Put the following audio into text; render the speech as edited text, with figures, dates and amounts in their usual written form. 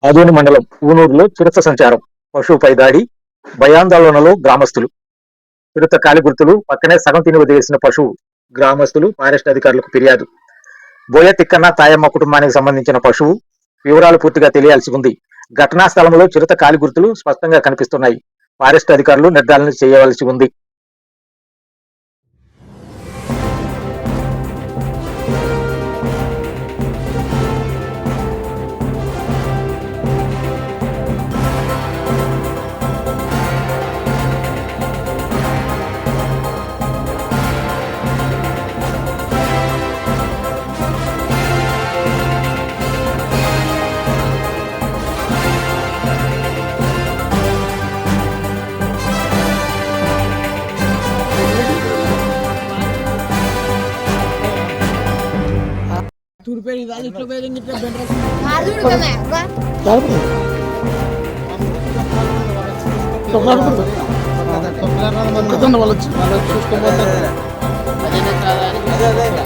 ఆదోని మండలం ఊనూరులో చిరుత సంచారం, పశువుపై దాడి, భయాందోళనలో గ్రామస్తులు. చిరుత కాలి గుర్తులు, పక్కనే సగం తిని వదిలేసిన పశువు. గ్రామస్తులు, ఫారెస్ట్ అధికారులకు ఫిర్యాదు. బోయ తిక్కన్న తాయమ్మ కుటుంబానికి సంబంధించిన పశువు. వివరాలు పూర్తిగా తెలియాల్సి ఉంది. ఘటనా స్థలంలో చిరుత కాలి గుర్తులు స్పష్టంగా కనిపిస్తున్నాయి. ఫారెస్ట్ అధికారులు నిర్ధారణ చేయవలసి ఉంది. Turperi dali turperi ngitre bendras. Malu kame, ba? Toklar వాళ్ళు చూసుకోబోతారు. అదే కాదా